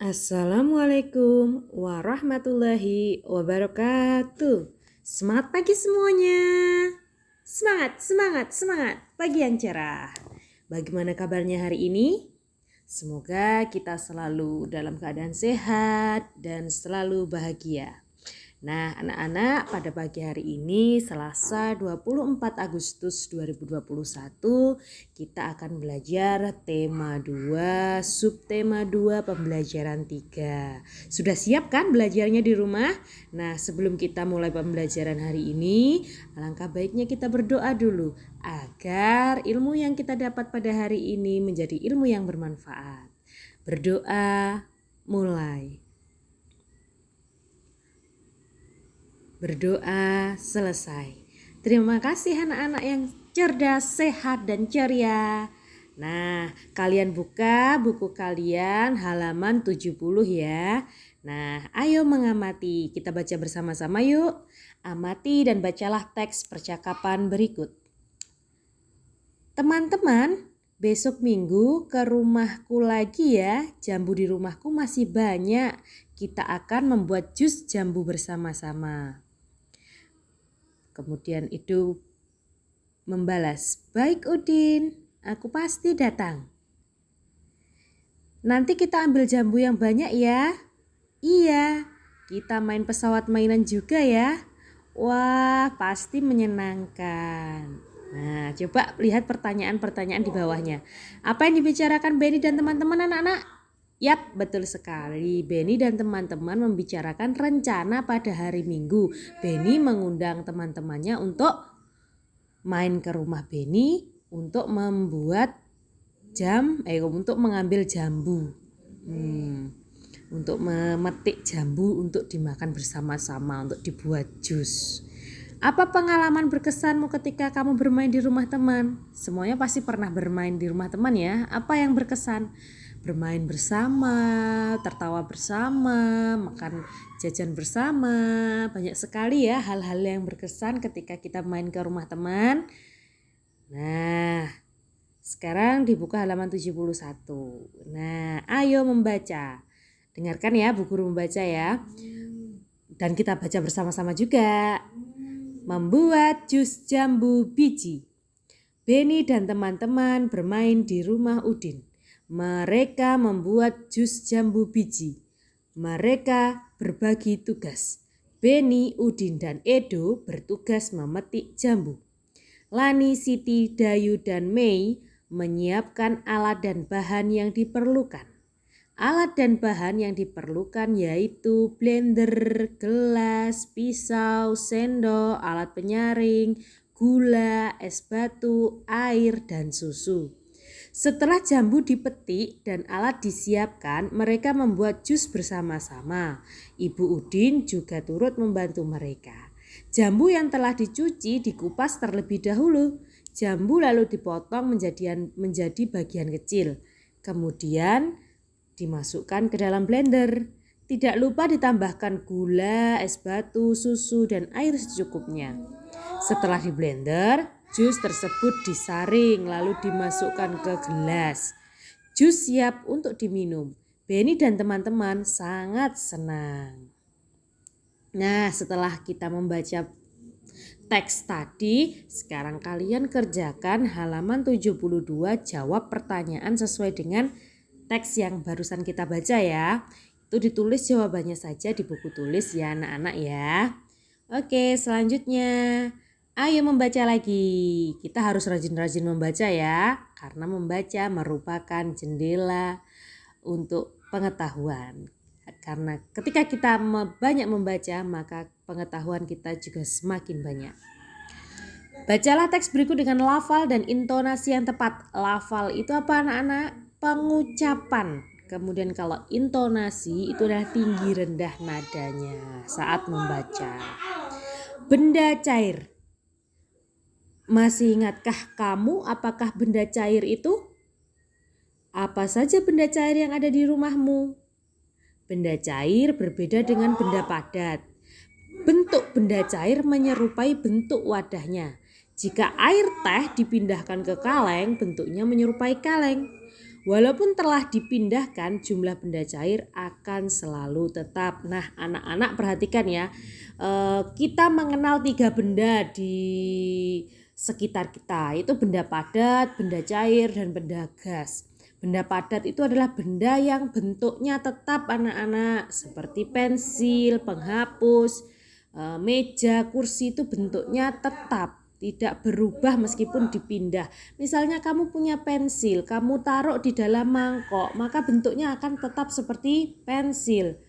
Assalamualaikum warahmatullahi wabarakatuh. Semangat pagi semuanya. Semangat, semangat, semangat. Pagi yang cerah. Bagaimana kabarnya hari ini? Semoga kita selalu dalam keadaan sehat dan selalu bahagia. Nah, anak-anak, pada pagi hari ini Selasa 24 Agustus 2021 kita akan belajar tema 2, subtema 2 pembelajaran 3. Sudah siap kan belajarnya di rumah? Nah, sebelum kita mulai pembelajaran hari ini, alangkah baiknya kita berdoa dulu agar ilmu yang kita dapat pada hari ini menjadi ilmu yang bermanfaat. Berdoa, mulai. Berdoa selesai. Terima kasih anak-anak yang cerdas, sehat, dan ceria. Nah, kalian buka buku kalian halaman 70 ya. Nah, ayo mengamati. Kita baca bersama-sama yuk. Amati dan bacalah teks percakapan berikut. Teman-teman, besok minggu ke rumahku lagi ya. Jambu di rumahku masih banyak. Kita akan membuat jus jambu bersama-sama. Kemudian itu membalas, "Baik Udin, aku pasti datang." "Nanti kita ambil jambu yang banyak ya." "Iya, kita main pesawat mainan juga ya." "Wah, pasti menyenangkan." Nah, coba lihat pertanyaan-pertanyaan di bawahnya. Apa yang dibicarakan Benny dan teman-teman anak-anak? Yap, betul sekali. Benny dan teman-teman membicarakan rencana pada hari Minggu. Benny mengundang teman-temannya untuk main ke rumah Benny untuk membuat untuk mengambil jambu. Untuk memetik jambu untuk dimakan bersama-sama, untuk dibuat jus. Apa pengalaman berkesanmu ketika kamu bermain di rumah teman? Semuanya pasti pernah bermain di rumah teman ya. Apa yang berkesan? Bermain bersama, tertawa bersama, makan jajan bersama. Banyak sekali ya hal-hal yang berkesan ketika kita main ke rumah teman. Nah, sekarang dibuka halaman 71. Nah, ayo membaca. Dengarkan ya Bu Guru membaca ya. Dan kita baca bersama-sama juga. Membuat jus jambu biji. Benny dan teman-teman bermain di rumah Udin. Mereka membuat jus jambu biji. Mereka berbagi tugas. Benny, Udin, dan Edo bertugas memetik jambu. Lani, Siti, Dayu, dan Mei menyiapkan alat dan bahan yang diperlukan. Alat dan bahan yang diperlukan yaitu blender, gelas, pisau, sendok, alat penyaring, gula, es batu, air, dan susu. Setelah jambu dipetik dan alat disiapkan, mereka membuat jus bersama-sama. Ibu Udin juga turut membantu mereka. Jambu yang telah dicuci dikupas terlebih dahulu. Jambu lalu dipotong menjadi bagian kecil. Kemudian dimasukkan ke dalam blender. Tidak lupa ditambahkan gula, es batu, susu, dan air secukupnya. Setelah di blender, jus tersebut disaring lalu dimasukkan ke gelas. Jus siap untuk diminum. Benny dan teman-teman sangat senang. Nah, setelah kita membaca teks tadi, sekarang kalian kerjakan halaman 72, jawab pertanyaan sesuai dengan teks yang barusan kita baca ya. Itu ditulis jawabannya saja di buku tulis ya anak-anak ya. Oke, selanjutnya ayo membaca lagi. Kita harus rajin-rajin membaca ya, karena membaca merupakan jendela untuk pengetahuan. Karena ketika kita banyak membaca, maka pengetahuan kita juga semakin banyak. Bacalah teks berikut dengan lafal dan intonasi yang tepat. Lafal itu apa anak-anak? Pengucapan. Kemudian kalau intonasi itu adalah tinggi rendah nadanya saat membaca. Benda cair. Masih ingatkah kamu apakah benda cair itu? Apa saja benda cair yang ada di rumahmu? Benda cair berbeda dengan benda padat. Bentuk benda cair menyerupai bentuk wadahnya. Jika air teh dipindahkan ke kaleng, bentuknya menyerupai kaleng. Walaupun telah dipindahkan, jumlah benda cair akan selalu tetap. Nah, anak-anak perhatikan ya, kita mengenal 3 benda di sekitar kita, itu benda padat, benda cair, dan benda gas. Benda padat itu adalah benda yang bentuknya tetap anak-anak, seperti pensil, penghapus, meja, kursi itu bentuknya tetap, tidak berubah meskipun dipindah. Misalnya kamu punya pensil, kamu taruh di dalam mangkok, maka bentuknya akan tetap seperti pensil.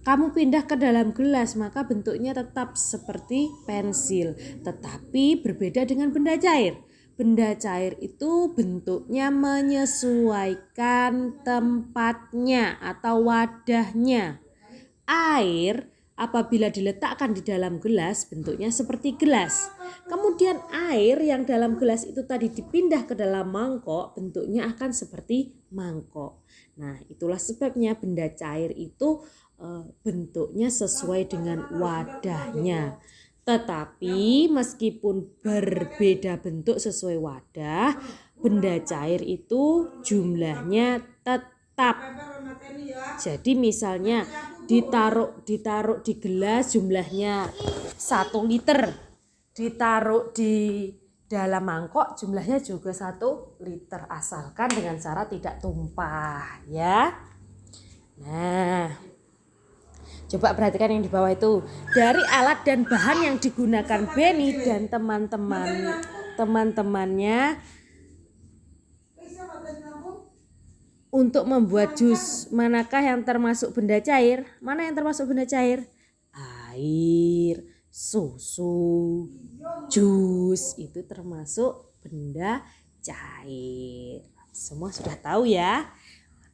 Kamu pindah ke dalam gelas, maka bentuknya tetap seperti pensil. Tetapi berbeda dengan benda cair. Benda cair itu bentuknya menyesuaikan tempatnya atau wadahnya. Air apabila diletakkan di dalam gelas bentuknya seperti gelas. Kemudian air yang dalam gelas itu tadi dipindah ke dalam mangkok bentuknya akan seperti mangkok. Nah, itulah sebabnya benda cair itu bentuknya sesuai dengan wadahnya. Tetapi meskipun berbeda bentuk sesuai wadah, benda cair itu jumlahnya tetap. Jadi misalnya ditaruh di gelas jumlahnya 1 liter, ditaruh di dalam mangkok jumlahnya juga 1 liter, asalkan dengan cara tidak tumpah ya. Nah, coba perhatikan yang di bawah itu. Dari alat dan bahan yang digunakan Benny dan teman-temannya untuk membuat jus, manakah yang termasuk benda cair? Mana yang termasuk benda cair? Air, susu, jus itu termasuk benda cair. Semua sudah tahu ya?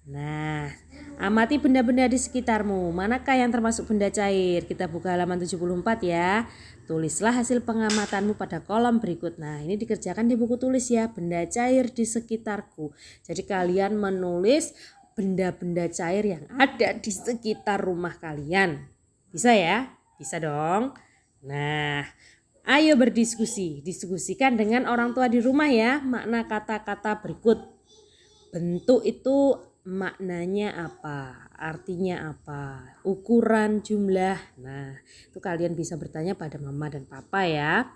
Nah, amati benda-benda di sekitarmu. Manakah yang termasuk benda cair? Kita buka halaman 74 ya. Tulislah hasil pengamatanmu pada kolom berikut. Nah, ini dikerjakan di buku tulis ya. Benda cair di sekitarku. Jadi kalian menulis benda-benda cair yang ada di sekitar rumah kalian. Bisa ya? Bisa dong. Nah, ayo berdiskusi. Diskusikan dengan orang tua di rumah ya. Makna kata-kata berikut. Bentuk itu maknanya apa, artinya apa, ukuran, jumlah. Nah, itu kalian bisa bertanya pada mama dan papa ya.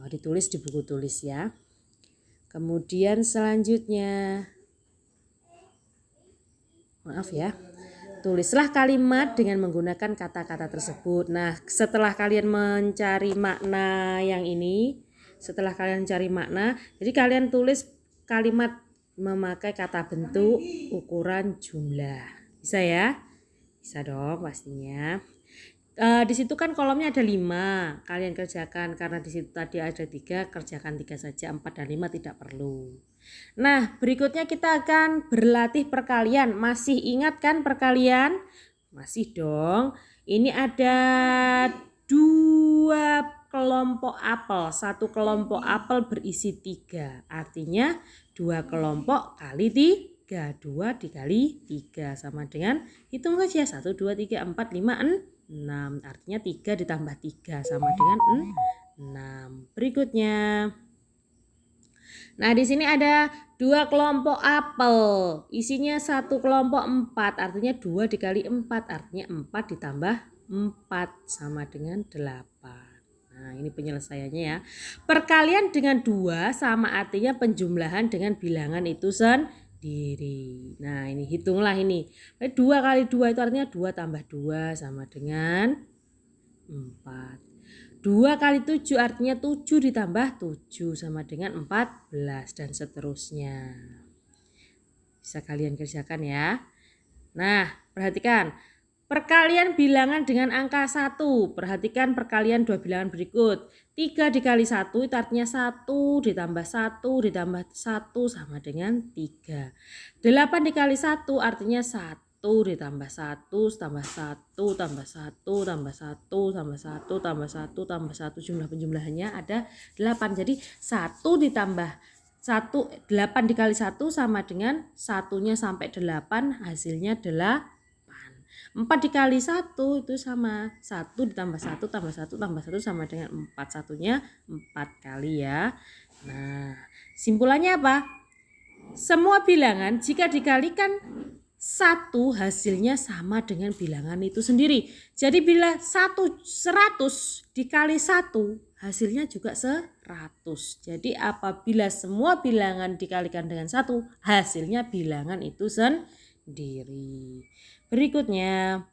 Ditulis di buku tulis ya. Kemudian selanjutnya, maaf ya, tulislah kalimat dengan menggunakan kata-kata tersebut. Nah, setelah kalian mencari makna yang ini, jadi kalian tulis kalimat memakai kata bentuk, ukuran, jumlah. Bisa ya? Bisa dong pastinya. Di situ kan kolomnya ada 5. Kalian kerjakan karena di situ tadi ada 3, kerjakan 3 saja, 4 dan 5 tidak perlu. Nah, berikutnya kita akan berlatih perkalian. Masih ingat kan perkalian? Masih dong. Ini ada 2 kelompok apel. 1 kelompok apel berisi 3. Artinya 2 kelompok kali 3. 2 dikali 3 sama dengan, hitung saja, 1, 2, 3, 4, 5, 6. Artinya 3 ditambah 3 sama dengan 6. Berikutnya. Nah, di sini ada 2 kelompok apel. Isinya 1 kelompok 4. Artinya 2 dikali 4. Artinya 4 ditambah 4 sama dengan 8. Nah, ini penyelesaiannya ya. Perkalian dengan 2 sama artinya penjumlahan dengan bilangan itu sendiri. Nah, ini hitunglah ini. 2 kali 2 itu artinya 2 tambah 2 sama dengan 4. 2 kali 7 artinya 7 ditambah 7 sama dengan 14 dan seterusnya. Bisa kalian kerjakan ya. Nah, perhatikan. Perkalian bilangan dengan angka 1. Perhatikan perkalian 2 bilangan berikut. 3 dikali 1 itu artinya 1 ditambah 1 ditambah 1 sama dengan 3. 8 dikali 1 artinya 1 ditambah 1 tambah 1 tambah 1 tambah 1 tambah 1 tambah 1 tambah 1. Jumlah penjumlahannya ada 8. Jadi 1 ditambah 1, 8 dikali 1 sama dengan 1-nya sampai 8, hasilnya 8. 4 dikali 1 itu sama 1 ditambah 1 tambah 1 tambah 1 sama dengan 4. 1-nya 4 kali ya. Nah, simpulannya apa? semua bilangan jika dikalikan 1 hasilnya sama dengan bilangan itu sendiri. Jadi bila 100 dikali 1 hasilnya juga 100. Jadi apabila semua bilangan dikalikan dengan 1 hasilnya bilangan itu sendiri. Berikutnya,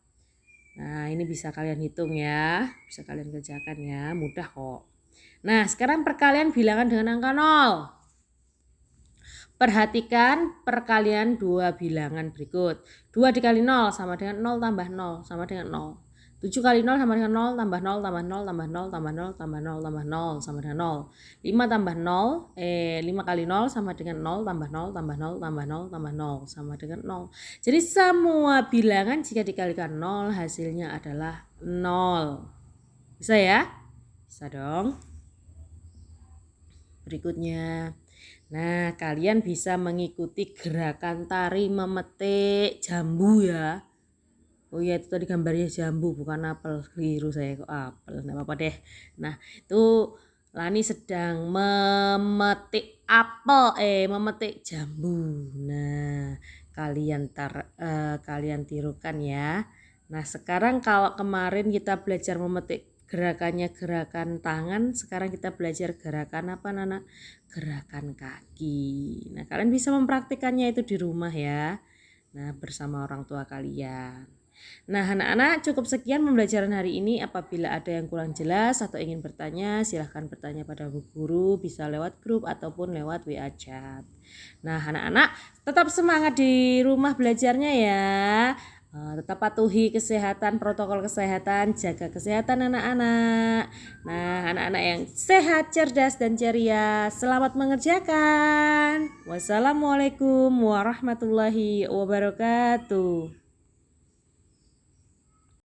nah ini bisa kalian hitung ya, bisa kalian kerjakan ya, mudah kok. Nah sekarang perkalian bilangan dengan angka 0. Perhatikan perkalian dua bilangan berikut. 2 dikali 0 sama dengan 0 tambah 0 sama dengan 0. 7 kali 0 sama dengan 0 tambah 0 tambah 0 tambah 0 tambah 0 tambah 0 tambah 0 sama dengan 0. 5 tambah 0, 5 kali 0 sama dengan 0 tambah 0 tambah 0 tambah 0 tambah 0 sama dengan 0. Jadi semua bilangan jika dikalikan 0 hasilnya adalah 0. Bisa ya? Bisa dong. Berikutnya. Nah, kalian bisa mengikuti gerakan tari memetik jambu ya. Oh iya, itu tadi gambarnya jambu bukan apel. Keliru saya kok apel. Enggak apa-apa deh. Nah, itu Lani sedang memetik memetik jambu. Nah, kalian tirukan ya. Nah, sekarang kalau kemarin kita belajar memetik gerakannya gerakan tangan, sekarang kita belajar gerakan apa Nana? Gerakan kaki. Nah, kalian bisa mempraktikannya itu di rumah ya. Nah, bersama orang tua kalian. Nah, anak-anak cukup sekian pembelajaran hari ini. Apabila ada yang kurang jelas atau ingin bertanya, silahkan bertanya pada Bu Guru, bisa lewat grup ataupun lewat WA chat. Nah, anak-anak tetap semangat di rumah belajarnya ya. Tetap patuhi kesehatan, protokol kesehatan, jaga kesehatan anak-anak. Nah, anak-anak yang sehat, cerdas, dan ceria, selamat mengerjakan. Wassalamualaikum warahmatullahi wabarakatuh.